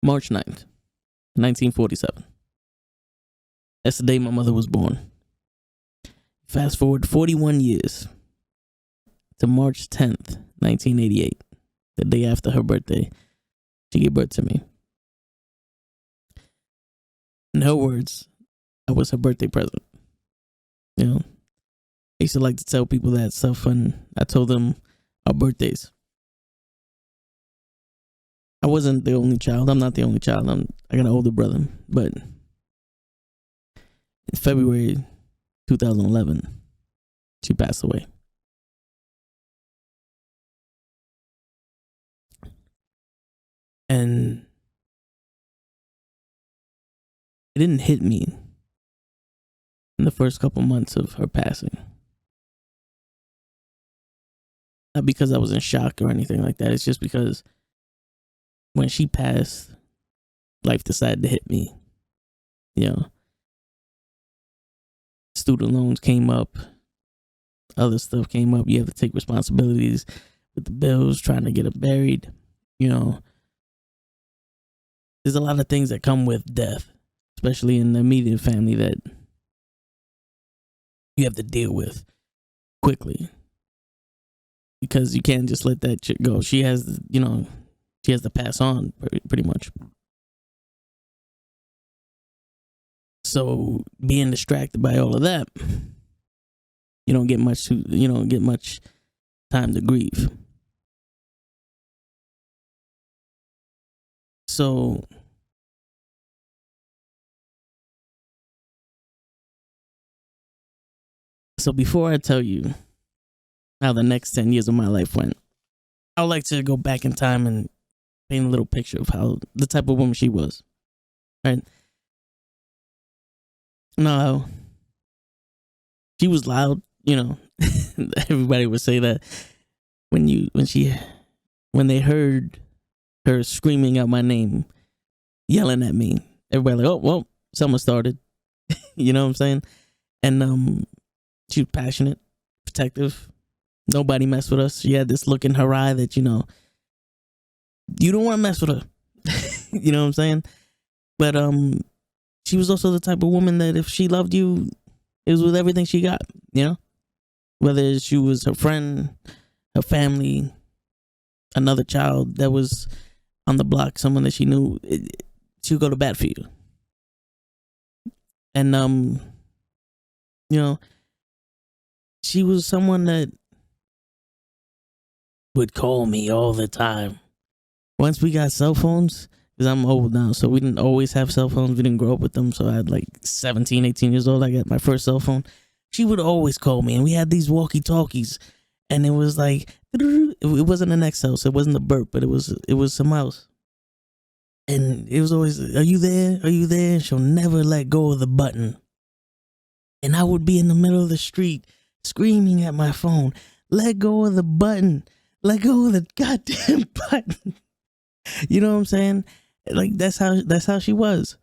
March 9th, 1947. That's the day my mother was born. Fast forward 41 years to March 10th, 1988, the day after her birthday. She gave birth to me. In her words, I was her birthday present. You know, I used to like to tell people that stuff when I told them our birthdays. I wasn't the only child. I'm not the only child. I got an older brother, but in February 2011, she passed away. And it didn't hit me in the first couple months of her passing. Not because I was in shock or anything like that. It's just because when she passed, life decided to hit me. You know, student loans came up, other stuff came up. You have to take responsibilities with the bills, trying to get it buried. You know, there's a lot of things that come with death, especially in the immediate family, that you have to deal with quickly, because you can't just let that chick go. She has, she has to pass on pretty much. So being distracted by all of that, you don't get much time to grieve. So before I tell you how the next 10 years of my life went, I would like to go back in time and paint a little picture of how the type of woman she was. Right? Now, she was loud, everybody would say that when they heard her screaming out my name, yelling at me, everybody like, oh, well, someone started. You know what I'm saying? And she was passionate, protective. Nobody messed with us. She had this look in her eye that, you don't want to mess with her. You know what I'm saying? But she was also the type of woman that if she loved you, it was with everything she got, Whether she was her friend, her family, another child that was on the block, someone that she knew, she would go to bat for you. And, she was someone that would call me all the time. Once we got cell phones, because I'm old now, so we didn't always have cell phones. We didn't grow up with them. So I had like 17, 18 years old. I got my first cell phone. She would always call me, and we had these walkie-talkies, and it was like, it wasn't an XL, so it wasn't a burp, but it was some else. And it was always, are you there? Are you there? She'll never let go of the button. And I would be in the middle of the street screaming at my phone, let go of the button. Let go of the goddamn button. You know what I'm saying? Like, that's how she was.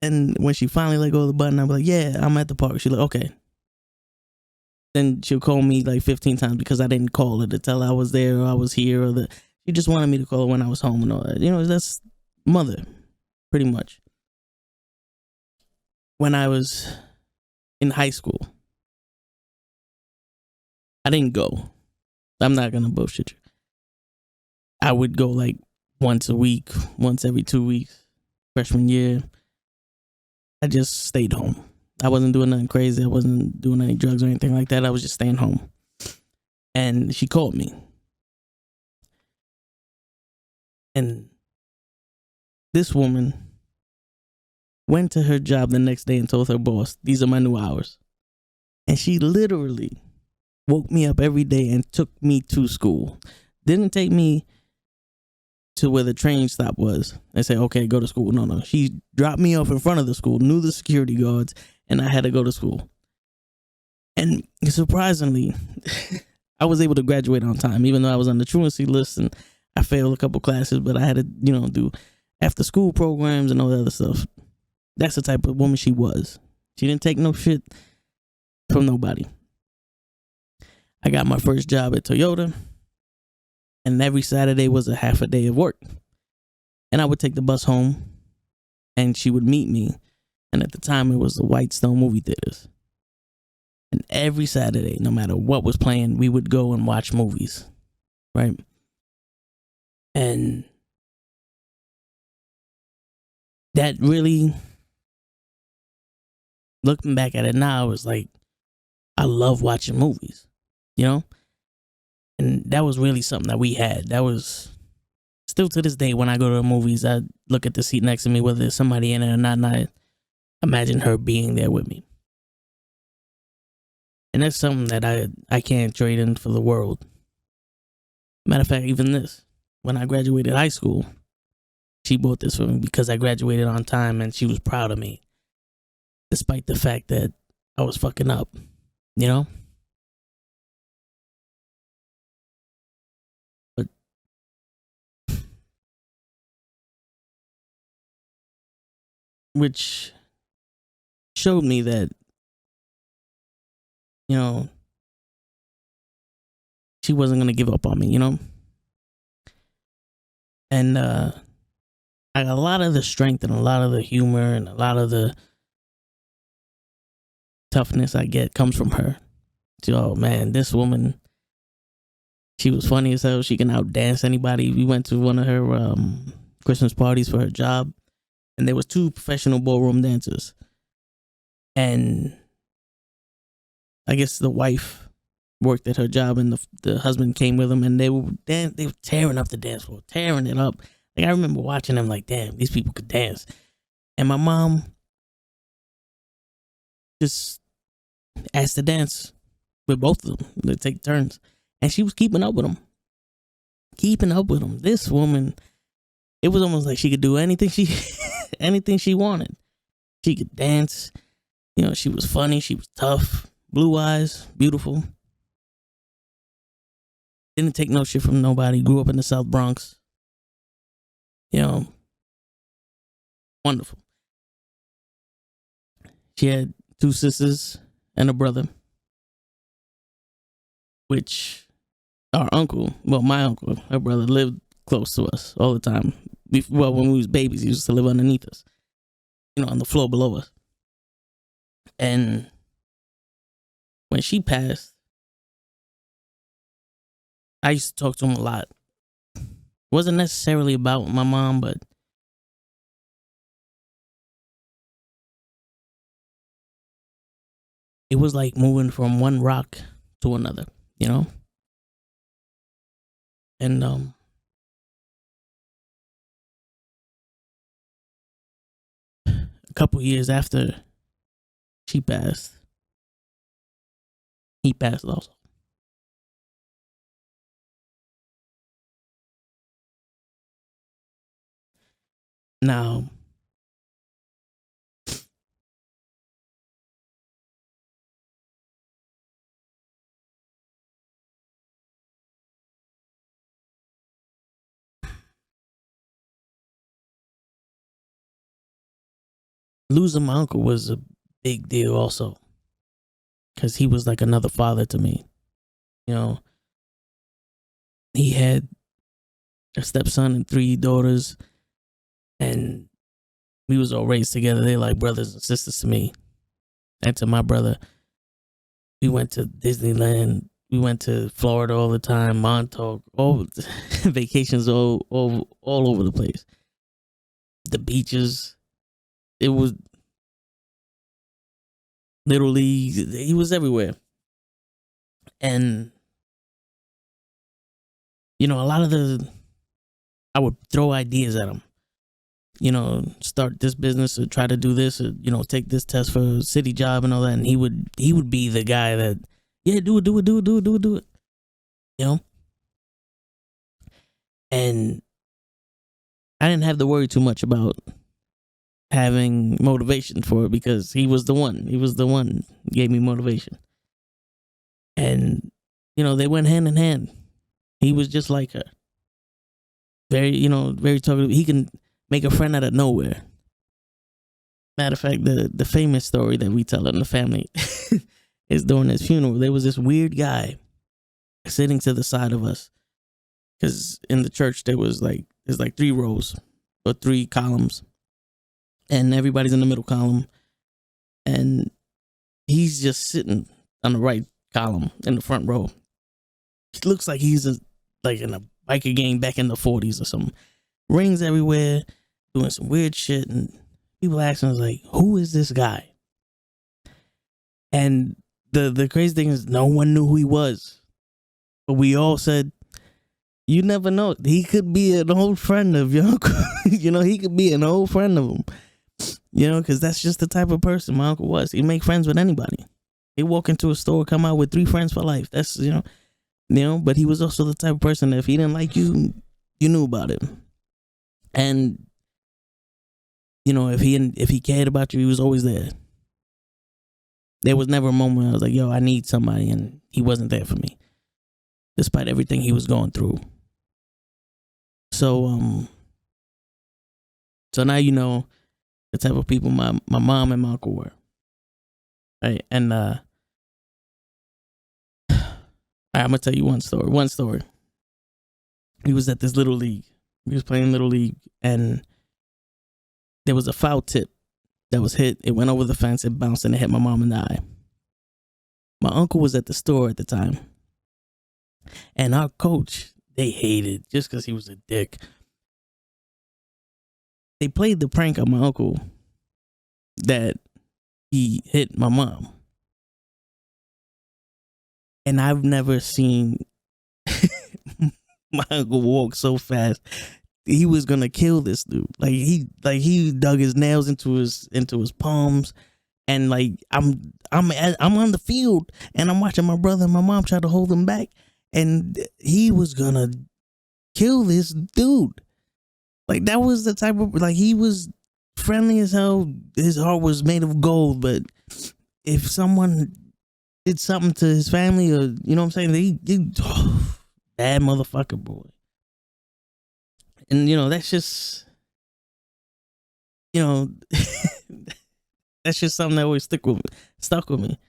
And when she finally let go of the button, I'm like, yeah, I'm at the park. She's like, okay. Then she'll call me like 15 times because I didn't call her to tell her I was there or I was here, or she just wanted me to call her when I was home and all that. That's mother, pretty much. When I was in high school, I didn't go. I'm not gonna bullshit you. I would go like once a week, once every 2 weeks. Freshman year, I just stayed home. I wasn't doing nothing crazy. I wasn't doing any drugs or anything like that. I was just staying home. And she called me. And this woman went to her job the next day and told her boss, these are my new hours. And she literally woke me up every day and took me to school. Didn't take me to where the train stop was and say, okay, go to school. No. She dropped me off in front of the school, knew the security guards, and I had to go to school. And surprisingly, I was able to graduate on time, even though I was on the truancy list and I failed a couple classes, but I had to, do after school programs and all that other stuff. That's the type of woman she was. She didn't take no shit from nobody. I got my first job at Toyota, and every Saturday was a half a day of work. And I would take the bus home, and she would meet me. And at the time, it was the Whitestone movie theaters. And every Saturday, no matter what was playing, we would go and watch movies, right? And that really, looking back at it now, is like, I love watching movies, you know? And that was really something that we had. That was still to this day, when I go to the movies, I look at the seat next to me, whether there's somebody in it or not, and I imagine her being there with me. And that's something that I can't trade in for the world. Matter of fact, even this, when I graduated high school, she bought this for me because I graduated on time, and she was proud of me, despite the fact that I was fucking up, you know? But which showed me that, you know, she wasn't going to give up on me, you know? And I got a lot of the strength and a lot of the humor and a lot of the toughness I get comes from her. So, oh man, this woman, she was funny as hell. She can outdance anybody. We went to one of her Christmas parties for her job, and there was 2 professional ballroom dancers. And I guess the wife worked at her job, and the husband came with them, and they were tearing up the dance floor, tearing it up. Like, I remember watching them like, damn, these people could dance. And my mom just asked to dance with both of them. They take turns. And she was keeping up with them. This woman, it was almost like she could do anything she wanted. She could dance. You know, she was funny. She was tough. Blue eyes. Beautiful. Didn't take no shit from nobody. Grew up in the South Bronx. You know, wonderful. She had 2 sisters and a brother, which my uncle, her brother, lived close to us all the time. When we was babies, he used to live underneath us, you know, on the floor below us. And when she passed, I used to talk to him a lot. Wasn't necessarily about my mom, but it was like moving from one rock to another, you know? And a couple years after she passed, he passed also. Now, losing my uncle was a big deal also, because he was like another father to me. You know, he had a stepson and 3 daughters, and we was all raised together. They like brothers and sisters to me. And to my brother, we went to Disneyland. We went to Florida all the time, Montauk, all vacations all over the place. The beaches. It was Little League. He was everywhere. And, you know, I would throw ideas at him. You know, start this business or try to do this, or, you know, take this test for a city job and all that. And he would be the guy that, yeah, do it. You know? And I didn't have to worry too much about having motivation for it, because he was the one who gave me motivation. And, you know, they went hand in hand. He was just like her. Very, you know, very talkative. He can make a friend out of nowhere. Matter of fact, the famous story that we tell in the family is during his funeral. There was this weird guy sitting to the side of us, because in the church there's like 3 rows, or 3 columns, and everybody's in the middle column, and he's just sitting on the right column in the front row. He looks like he's like in a biker gang back in the 40s or something. Rings everywhere, doing some weird shit, and people asking us like, who is this guy? And the crazy thing is, no one knew who he was, but we all said, you never know, he could be an old friend of your uncle. You know, he could be an old friend of him, you know, because that's just the type of person my uncle was. He'd make friends with anybody. He'd walk into a store, come out with 3 friends for life. That's, you know, but he was also the type of person that if he didn't like you, you knew about it. And, you know, if he cared about you, he was always there. There was never a moment where I was like, yo, I need somebody, and he wasn't there for me, despite everything he was going through. So now you know the type of people my mom and my uncle were. Right? And I'm gonna tell you one story. He was at this little league. He was playing little league, and there was a foul tip that was hit. It went over the fence, it bounced, and it hit my mom in the eye. My uncle was at the store at the time, and our coach, they hated just because he was a dick. They played the prank on my uncle that he hit my mom. And I've never seen my uncle walk so fast. He was gonna kill this dude. Like he dug his nails into his palms, and like I'm on the field and I'm watching my brother and my mom try to hold him back, and he was gonna kill this dude. Like that was the type of, like, he was friendly as hell. His heart was made of gold, but if someone did something to his family, or you know what I'm saying, he bad motherfucker, boy. And you know, that's just, you know, that's just something that always stuck with me.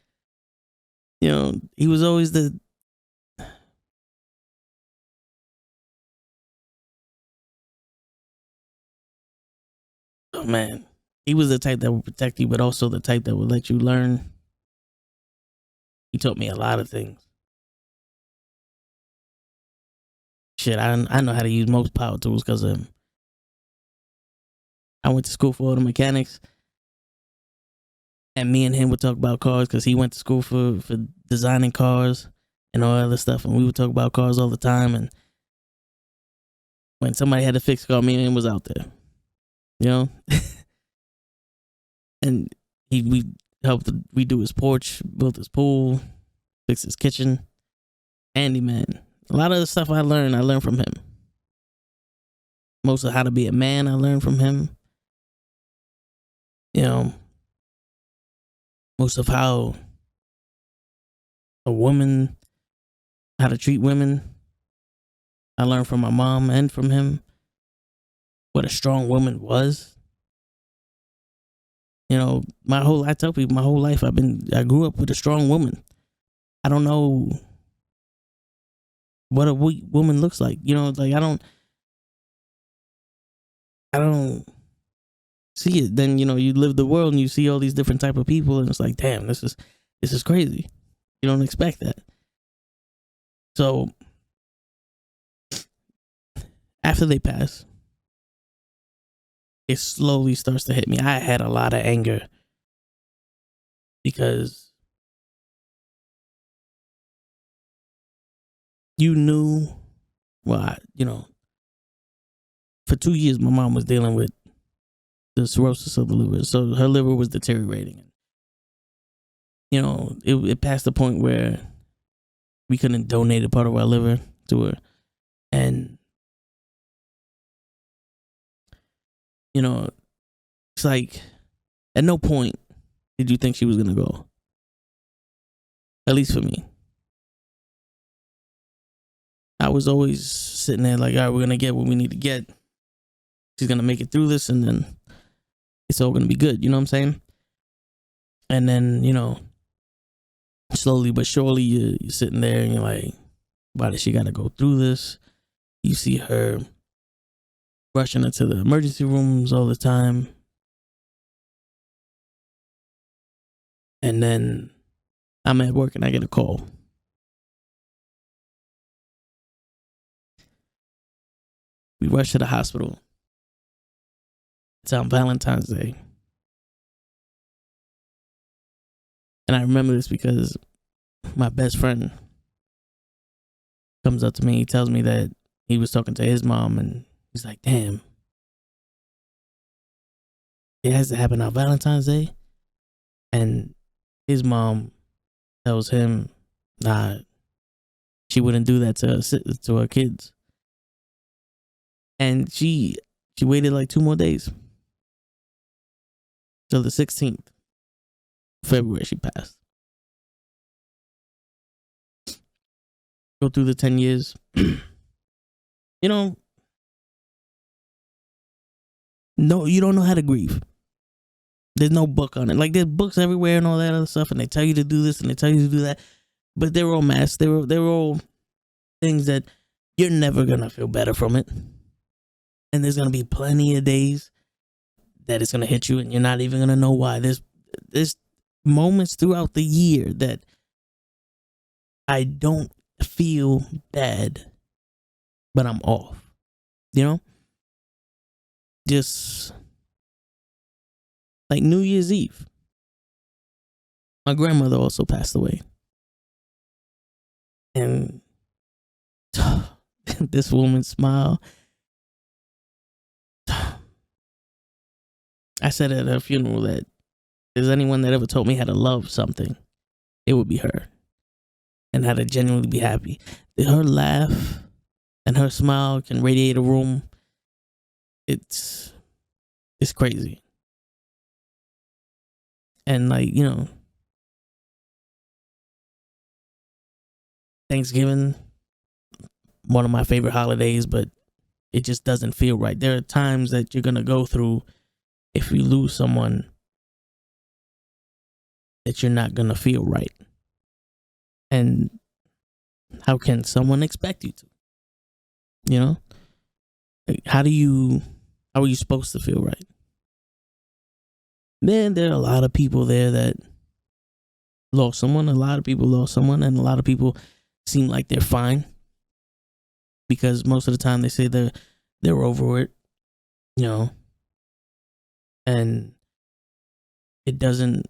You know, he was always the, oh man, he was the type that would protect you, but also the type that would let you learn. He taught me a lot of things. Shit, I know how to use most power tools because of him. I went to school for auto mechanics, and me and him would talk about cars because he went to school for designing cars and all that other stuff, and we would talk about cars all the time. And when somebody had to fix a car, me and him was out there, you know. And we helped redo his porch, built his pool, fixed his kitchen. Handyman. A lot of the stuff I learned from him. Most of how to be a man, I learned from him. You know, most of how a woman, how to treat women, I learned from my mom and from him. What a strong woman was. You know, I tell people my whole life I grew up with a strong woman. I don't know what a weak woman looks like. You know, like I don't see it. Then, you know, you live the world and you see all these different type of people, and it's like, damn, this is crazy. You don't expect that. So after they pass, it slowly starts to hit me. I had a lot of anger because you knew, well, you know, for 2 years, my mom was dealing with the cirrhosis of the liver. So her liver was deteriorating. You know, it passed the point where we couldn't donate a part of our liver to her. And, you know, it's like, at no point did you think she was going to go. At least for me. I was always sitting there like, all right, we're going to get what we need to get. She's going to make it through this, and then it's all going to be good. You know what I'm saying? And then, you know, slowly but surely you're sitting there and you're like, why does she got to go through this? You see her rushing into the emergency rooms all the time. And then I'm at work and I get a call. We rush to the hospital. It's on Valentine's Day. And I remember this because my best friend comes up to me. He tells me that he was talking to his mom and he's like, damn, it has to happen on Valentine's Day. And his mom tells him, nah, she wouldn't do that to her kids. And she waited like 2 more days. Till the 16th of February, she passed. Go through the 10 years. You know, no, you don't know how to grieve. There's no book on it. Like, there's books everywhere and all that other stuff, and they tell you to do this and they tell you to do that. But they're all masks. They're all things that you're never going to feel better from it. And there's going to be plenty of days that it's going to hit you and you're not even going to know why. There's moments throughout the year that I don't feel bad, but I'm off. You know? Just like New Year's Eve. My grandmother also passed away. And this woman's smile. I said at her funeral that if there's anyone that ever told me how to love something, it would be her. And how to genuinely be happy. Her laugh and her smile can radiate a room. It's crazy. And like, you know, Thanksgiving, one of my favorite holidays, but it just doesn't feel right. There are times that you're going to go through if you lose someone that you're not going to feel right. And how can someone expect you to? You know? Like, how are you supposed to feel right? Then there are a lot of people there that lost someone. A lot of people lost someone, and a lot of people seem like they're fine. Because most of the time they say they're over it, you know. And it doesn't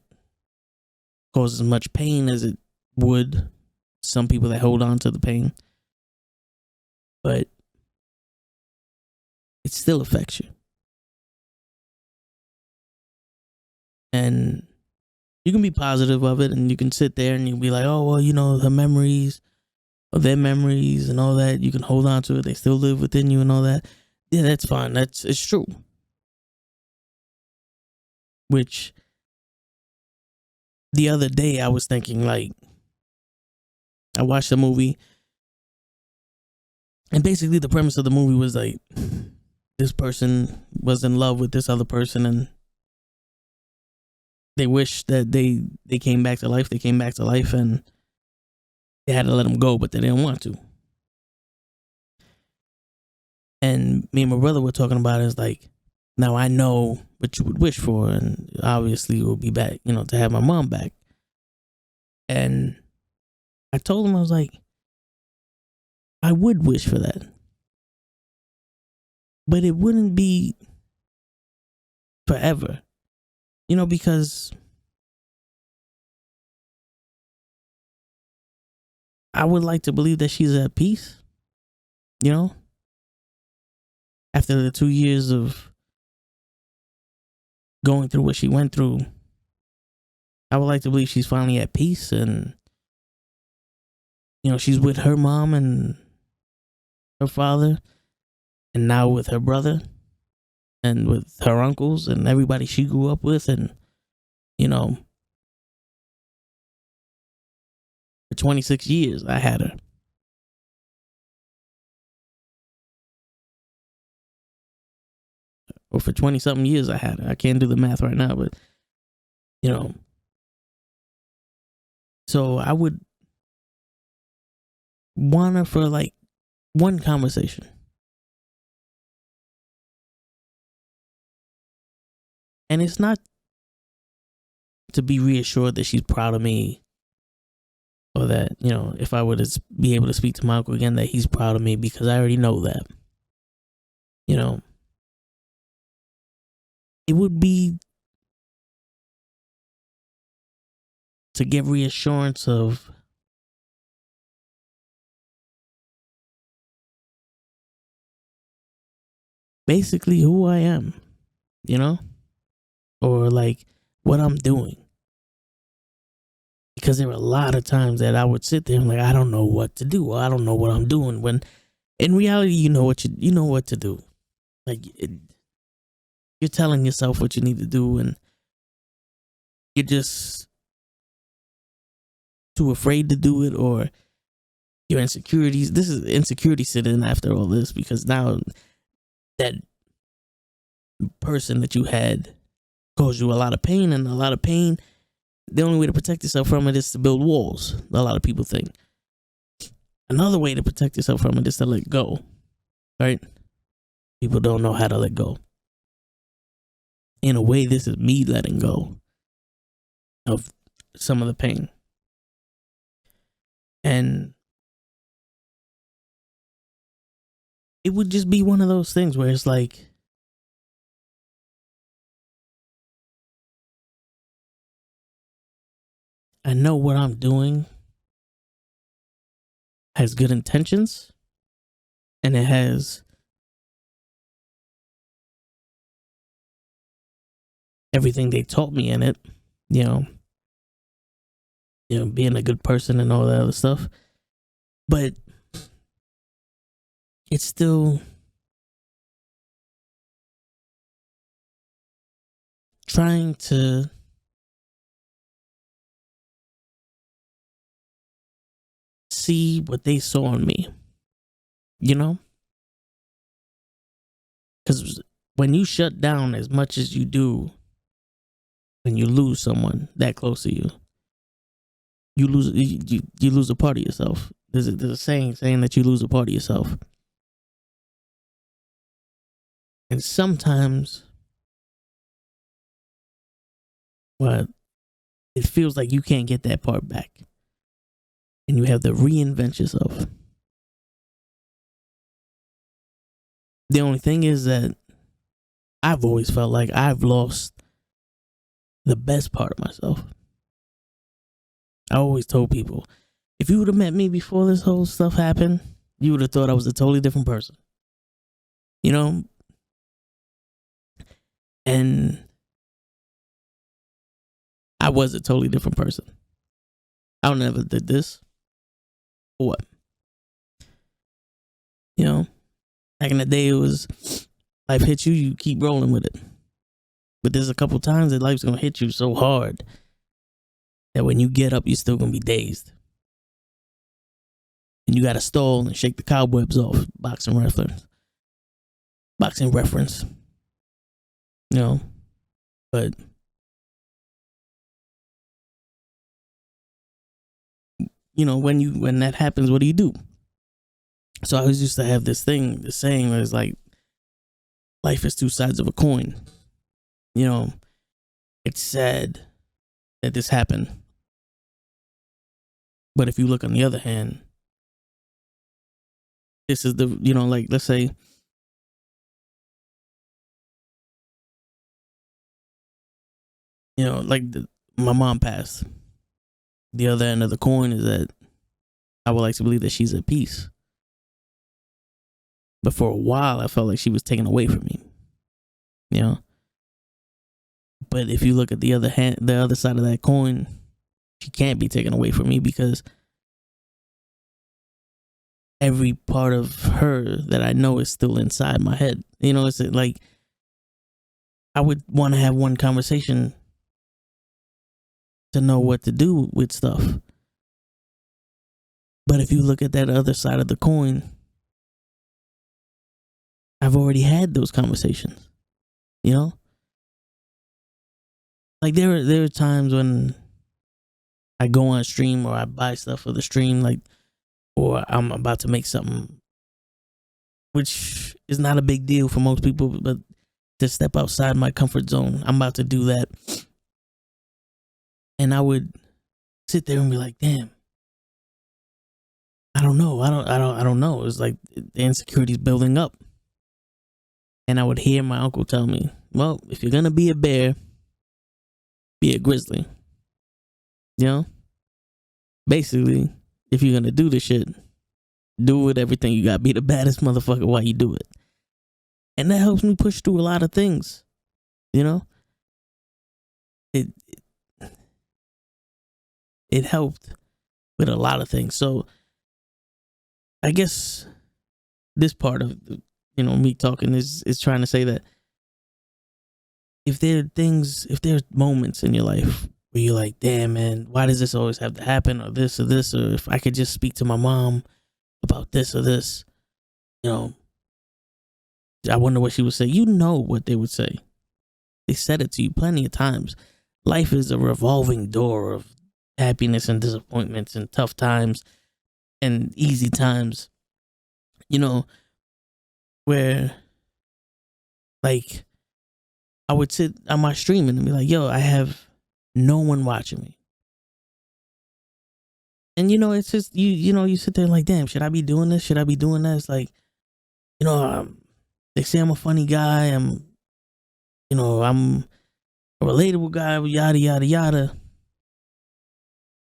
cause as much pain as it would some people that hold on to the pain. But it still affects you. And you can be positive of it, and you can sit there and you can be like, oh, well, you know, her memories or their memories and all that, you can hold on to it. They still live within you and all that. Yeah, that's fine. It's true. Which the other day I was thinking, like, I watched a movie, and basically the premise of the movie was like, this person was in love with this other person, and they wish that they came back to life. They came back to life, and they had to let them go, but they didn't want to. And me and my brother were talking about it. It's like, now I know what you would wish for, and obviously it will be back, you know, to have my mom back. And I told him, I was like, I would wish for that, but it wouldn't be forever, you know, because I would like to believe that she's at peace, you know, after the 2 years of going through what she went through. I would like to believe she's finally at peace, and, you know, she's with her mom and her father, and now with her brother and with her uncles and everybody she grew up with. And, you know, for 26 years I had her. Or for 20 something years I had her. I can't do the math right now, but, you know, so I would want her for like one conversation. And it's not to be reassured that she's proud of me, or that, if I were to be able to speak to my uncle again, that he's proud of me, because I already know that. It would be to give reassurance of basically who I am, or like what I'm doing. Because there were a lot of times that I would sit there and like, I don't know what to do. I don't know what I'm doing. When in reality, you know what to do. Like, you're telling yourself what you need to do, and you're just too afraid to do it, or your insecurities. This is insecurity sitting after all this, because now that person that you had caused you a lot of pain, and a lot of pain, the only way to protect yourself from it is to build walls. A lot of people think. Another way to protect yourself from it is to let go, right? People don't know how to let go. In a way, this is me letting go of some of the pain. And it would just be one of those things where it's like, I know what I'm doing has good intentions, and it has everything they taught me in it, being a good person and all that other stuff. But it's still trying to see what they saw in me, because when you shut down as much as you do, when you lose someone that close to you, you lose a part of yourself. There's a saying that you lose a part of yourself. And sometimes it feels like you can't get that part back, and you have to reinvent yourself. The only thing is that I've always felt like I've lost the best part of myself. I always told people, if you would have met me before this whole stuff happened, you would have thought I was a totally different person. And I was a totally different person. I would never did this. For what? Back in the day, it was life hits you, you keep rolling with it. But there's a couple times that life's gonna hit you so hard that when you get up, you're still gonna be dazed, and you gotta stall and shake the cobwebs off. Boxing reference. But when that happens, what do you do? So I always used to have this saying where it's like, life is two sides of a coin. It's sad that this happened, but if you look on the other hand, this is the, like, let's say, my mom passed. The other end of the coin is that I would like to believe that she's at peace. But for a while, I felt like she was taken away from me. But if you look at the other side of that coin, she can't be taken away from me, because every part of her that I know is still inside my head. It's like, I would want to have one conversation to know what to do with stuff. But if you look at that other side of the coin, I've already had those conversations, Like there are times when I go on stream, or I buy stuff for the stream, like, or I'm about to make something, which is not a big deal for most people, but to step outside my comfort zone. I'm about to do that. And I would sit there and be like, damn, I don't know. I don't know. It's like the insecurity's building up. And I would hear my uncle tell me, well, if you're going to be a bear, be a grizzly. You know? Basically, if you're going to do the shit, do it everything you got. Be the baddest motherfucker while you do it. And that helps me push through a lot of things. You know? It helped with a lot of things. So I guess this part of me talking is trying to say that if there's moments in your life where you're like, damn man, why does this always have to happen, or this, or if I could just speak to my mom about this or this, I wonder what she would say. You know what they would say. They said it to you plenty of times. Life is a revolving door of happiness and disappointments and tough times and easy times, where like I would sit on my stream and be like, yo, I have no one watching me. And it's just you sit there like, damn, should I be doing this? Should I be doing that? It's like, they say I'm a funny guy, I'm a relatable guy, yada yada yada.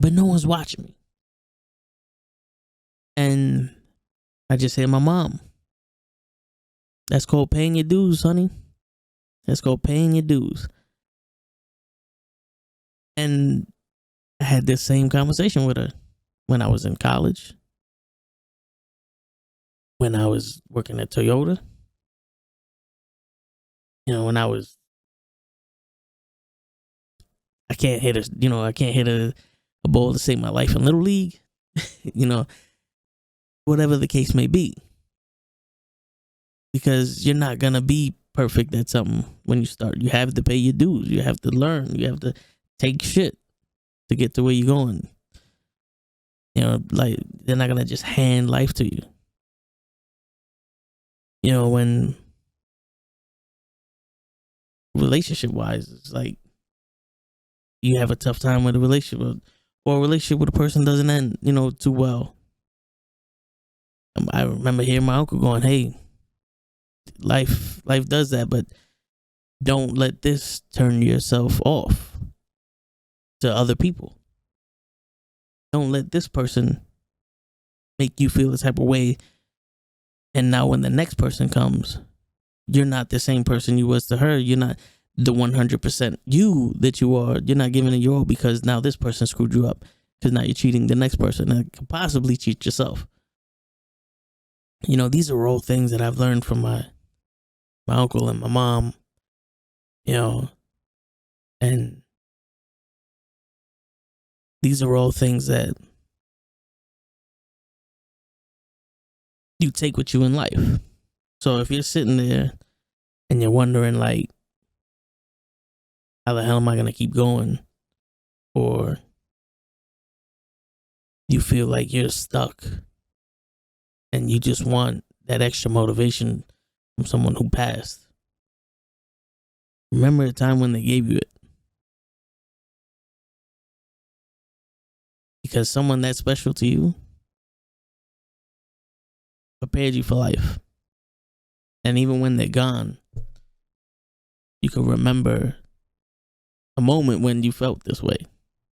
But no one's watching me. And I just hear my mom. That's called paying your dues, honey. That's called paying your dues. And I had this same conversation with her when I was in college, when I was working at Toyota, when I can't hit a ball to save my life in Little League, whatever the case may be. Because you're not going to be perfect at something when you start. You have to pay your dues. You have to learn. You have to take shit to get to where you're going. Like, they're not going to just hand life to you. When relationship-wise, it's like you have a tough time with a relationship, or a relationship with a person doesn't end, too well. I remember hearing my uncle going, hey, life does that, but don't let this turn yourself off to other people. Don't let this person make you feel the type of way, and now when the next person comes, you're not the same person you was to her. You're not the 100% you that you are. You're not giving it your all because now this person screwed you up, because now you're cheating the next person and could possibly cheat yourself. These are all things that I've learned from my uncle and my mom, and these are all things that you take with you in life. So if you're sitting there and you're wondering, like, how the hell am I going to keep going? Or you feel like you're stuck and you just want that extra motivation from someone who passed. Remember the time when they gave you it. Because someone that special to you prepared you for life. And even when they're gone, you can remember a moment when you felt this way.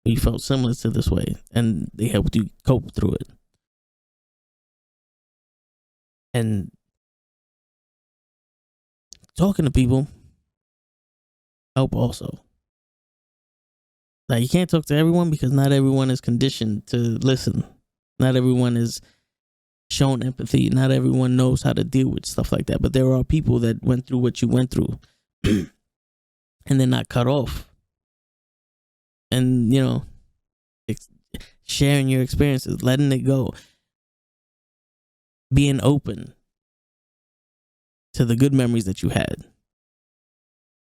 You felt similar to this way. And they helped you cope through it. And talking to people help also. Now, you can't talk to everyone because not everyone is conditioned to listen. Not everyone is shown empathy. Not everyone knows how to deal with stuff like that. But there are people that went through what you went through and they're not cut off. And, sharing your experiences, letting it go, being open to the good memories that you had.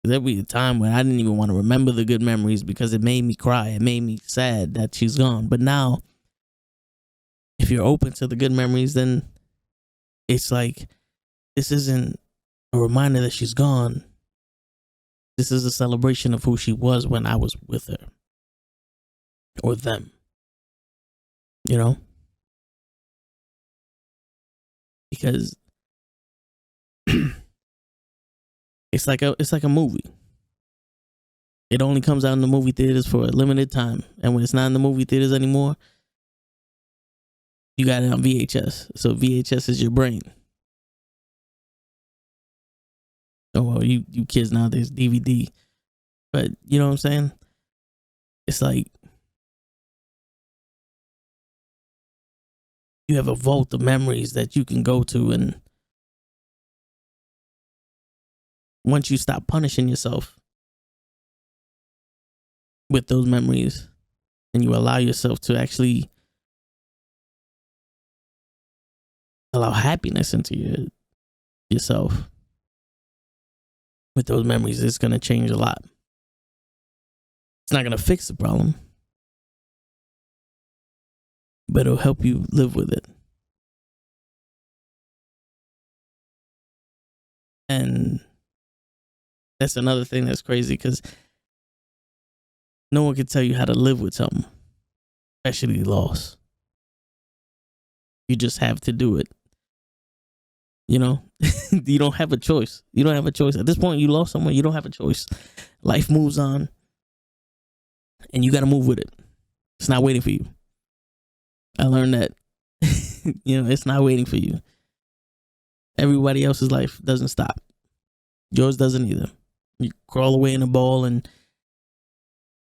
There'd be a time when I didn't even want to remember the good memories because it made me cry. It made me sad that she's gone. But now, if you're open to the good memories, then it's like, this isn't a reminder that she's gone. This is a celebration of who she was when I was with her or them, you know, because it's like a movie. It only comes out in the movie theaters for a limited time, and when it's not in the movie theaters anymore, you got it on VHS. So VHS is your brain. Oh well, you kids nowadays DVD, but you know what I'm saying? It's like you have a vault of memories that you can go to, and once you stop punishing yourself with those memories and you allow yourself to actually allow happiness into yourself with those memories, it's going to change a lot. It's not going to fix the problem, but it'll help you live with it. And that's another thing that's crazy, because no one can tell you how to live with something, especially loss. You just have to do it. You know, you don't have a choice. You don't have a choice. At this point, you lost someone, you don't have a choice. Life moves on, and you got to move with it. It's not waiting for you. I learned that, you know, it's not waiting for you. Everybody else's life doesn't stop. Yours doesn't either. You crawl away in a ball and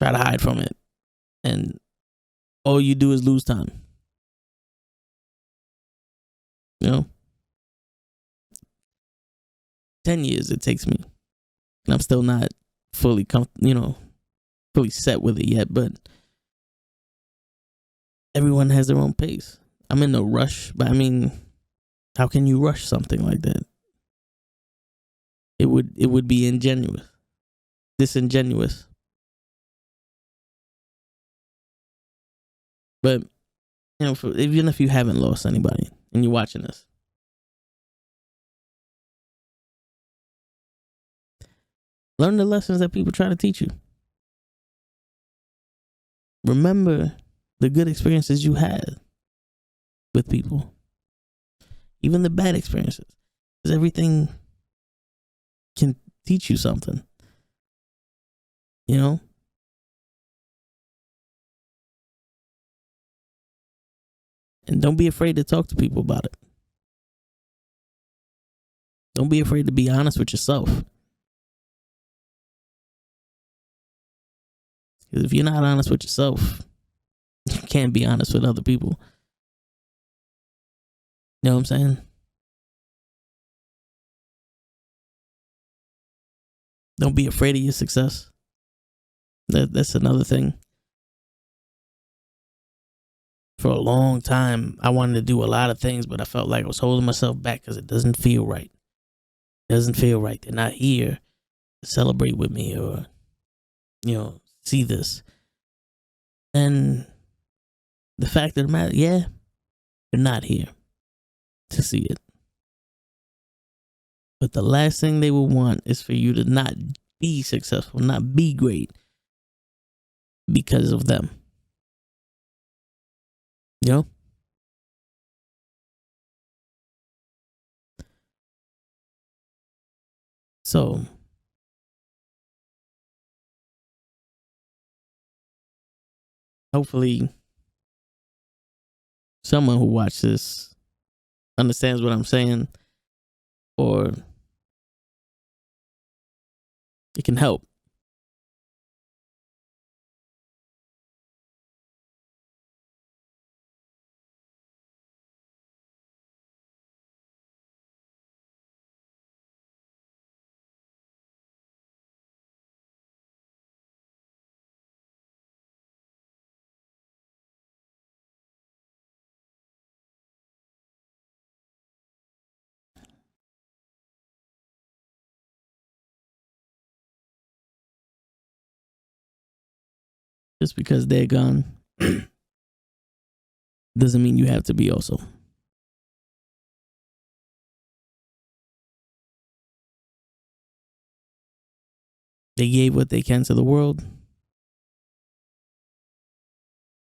try to hide from it, and all you do is lose time. You know, 10 years it takes me, and I'm still not fully fully set with it yet, but everyone has their own pace. I'm in no rush, but I mean, how can you rush something like that? It would be disingenuous. But you know, even if you haven't lost anybody and you're watching this, learn the lessons that people try to teach you. Remember the good experiences you had with people, even the bad experiences, because everything can teach you something, you know? And don't be afraid to talk to people about it. Don't be afraid to be honest with yourself. Because if you're not honest with yourself, you can't be honest with other people. You know what I'm saying? Don't be afraid of your success. That's another thing. For a long time, I wanted to do a lot of things, but I felt like I was holding myself back because it doesn't feel right. It doesn't feel right. They're not here to celebrate with me or, you know, see this. And the fact of the matter, yeah, they're not here to see it. But the last thing they will want is for you to not be successful, not be great because of them. You know? So, hopefully, someone who watches this understands what I'm saying, or it can help. Just because they're gone doesn't mean you have to be also. They gave what they can to the world.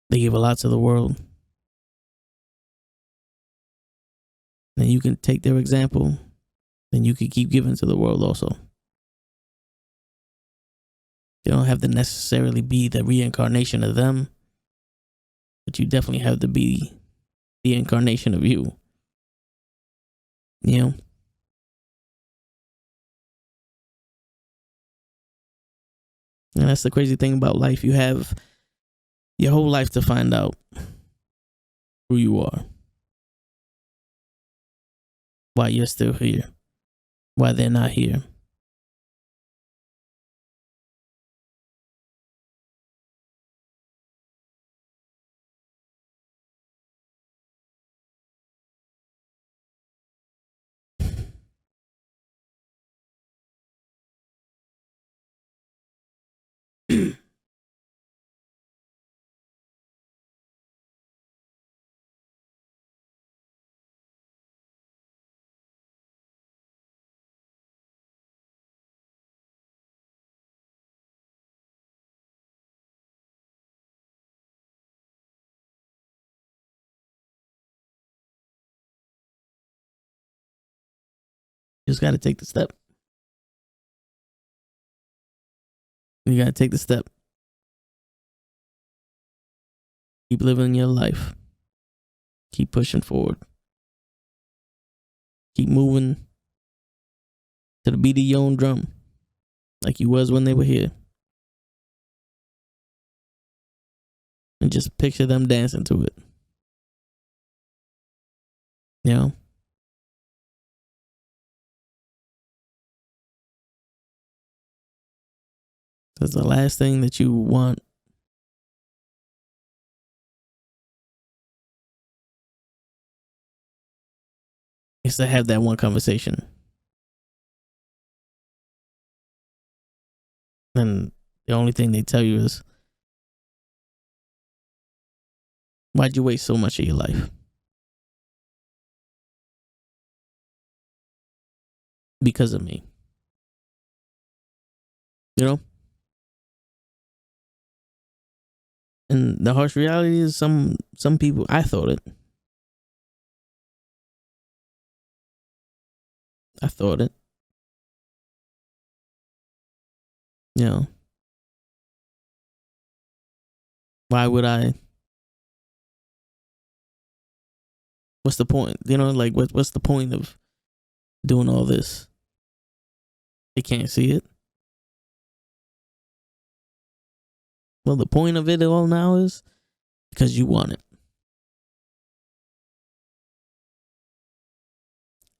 They gave a lot to the world. And you can take their example, then you can keep giving to the world also. You don't have to necessarily be the reincarnation of them, but you definitely have to be the incarnation of you. You know? And that's the crazy thing about life. You have your whole life to find out who you are, why you're still here, why they're not here. Just got to take the step. You got to take the step. Keep living your life. Keep pushing forward. Keep moving to the beat of your own drum, like you was when they were here. And just picture them dancing to it. You know? Because the last thing that you want is to have that one conversation. And the only thing they tell you is, why'd you waste so much of your life? Because of me. You know? And the harsh reality is some people, I thought it. You know, why would I? What's the point? You know, like what's the point of doing all this? They can't see it. Well, the point of it all now is because you want it.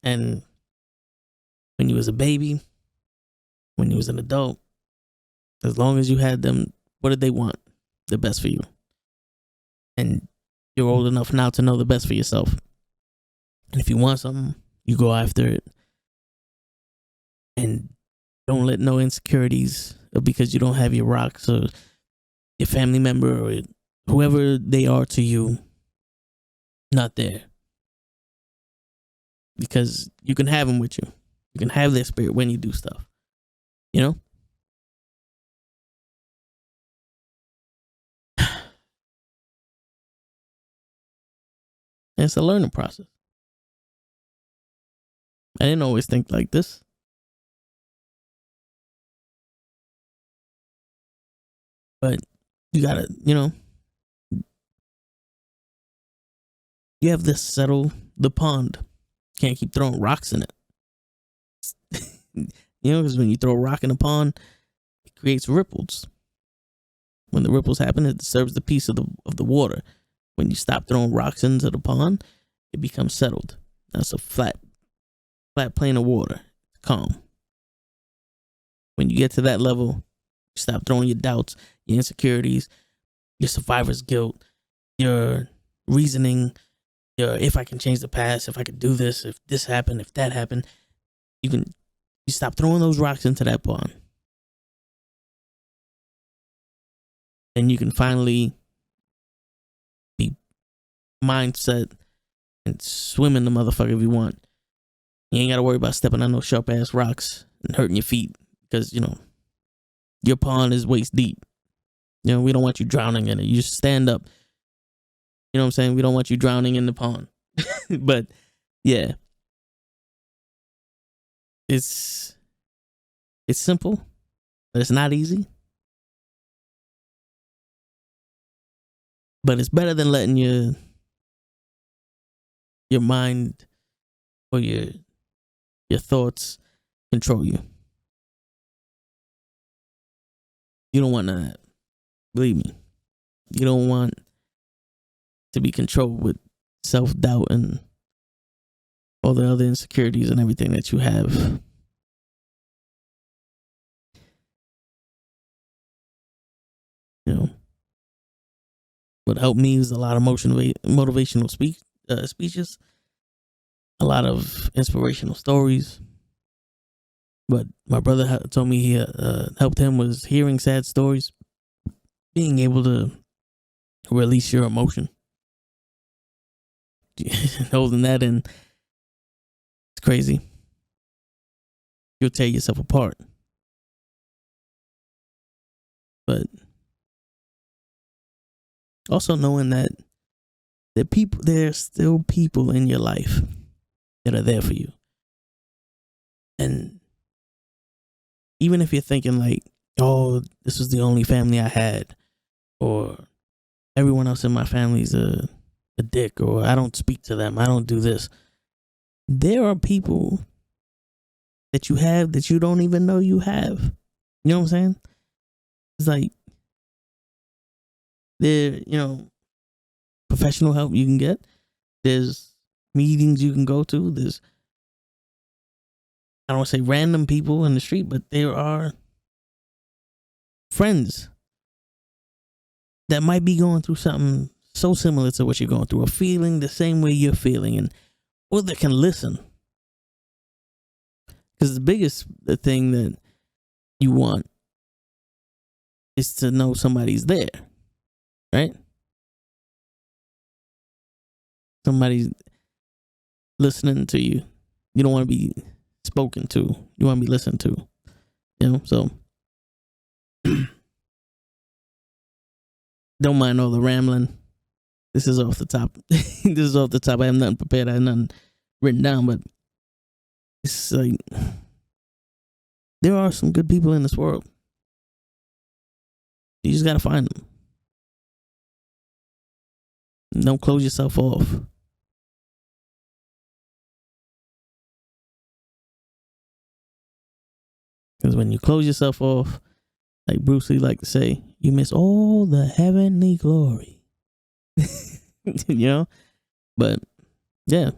And when you was a baby, when you was an adult, as long as you had them, what did they want? The best for you. And you're old enough now to know the best for yourself. And if you want something, you go after it. And don't let no insecurities, or because you don't have your rocks or your family member or whoever they are to you, not there. Because you can have them with you. You can have their spirit when you do stuff. You know? And it's a learning process. I didn't always think like this. But you gotta, you know, you have to settle the pond. Can't keep throwing rocks in it. You know, because when you throw a rock in a pond, it creates ripples. When the ripples happen, it disturbs the peace of the water. When you stop throwing rocks into the pond, it becomes settled. That's a flat plane of water. It's calm. When you get to that level, you stop throwing your doubts, your insecurities, your survivor's guilt, your reasoning, your if I can change the past, if I could do this, if this happened, if that happened, you stop throwing those rocks into that pond. And you can finally be mindset and swim in the motherfucker if you want. You ain't got to worry about stepping on no sharp ass rocks and hurting your feet because, you know, your pond is waist deep. We don't want you drowning in it. You just stand up. You know what I'm saying? We don't want you drowning in the pond. But yeah, it's simple, but it's not easy. But it's better than letting your mind or your thoughts control you. You don't want none of that. Believe me. You don't want to be controlled with self-doubt and all the other insecurities and everything that you have. What helped me was a lot of motivational speeches, a lot of inspirational stories. But my brother told me he helped him was hearing sad stories, being able to release your emotion. Holding that in, it's crazy. You'll tear yourself apart. But also knowing that there's still people in your life that are there for you. And even if you're thinking like, oh, this was the only family I had, or everyone else in my family's a dick, or I don't speak to them, I don't do this. There are people that you have that you don't even know you have. You know what I'm saying? It's like, there, professional help you can get. There's meetings you can go to. There's, I don't want to say random people in the street, but there are friends that might be going through something so similar to what you're going through, or feeling the same way you're feeling, or that can listen. Because the thing that you want is to know somebody's there, right? Somebody's listening to you. You don't want to be spoken to. You want to be listened to. So don't mind all the rambling. This is off the top. This is off the top. I have nothing prepared. I have nothing written down, but it's like, there are some good people in this world. You just gotta find them. Don't close yourself off. Because when you close yourself off, like Bruce Lee liked to say, you miss all the heavenly glory. But yeah.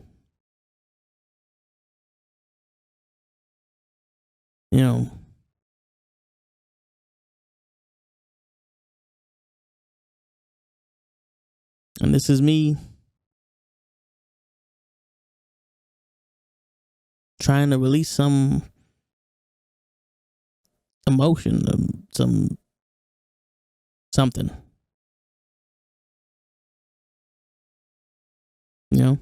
And this is me trying to release some emotion, something. Yeah.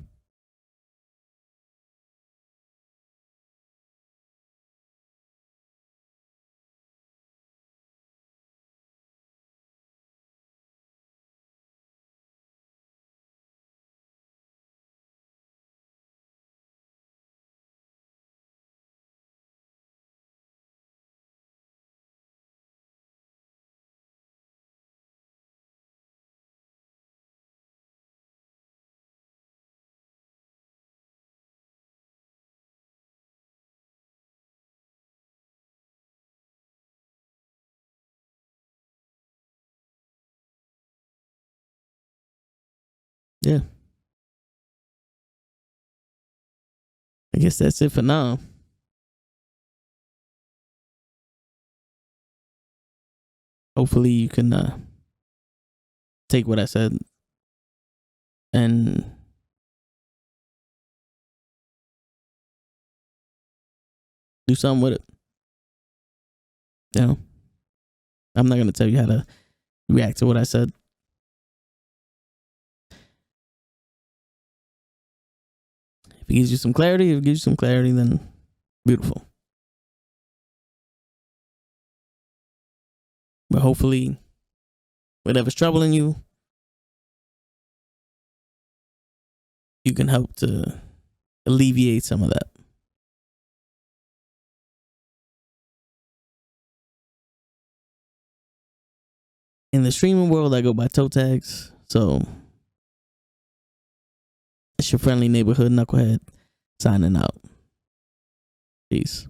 I guess that's it for now. Hopefully you can take what I said and do something with it. I'm not going to tell you how to react to what I said. If it gives you some clarity, then beautiful. But hopefully, whatever's troubling you, you can help to alleviate some of that. In the streaming world, I go by twtich. So it's your friendly neighborhood knucklehead signing out. Peace.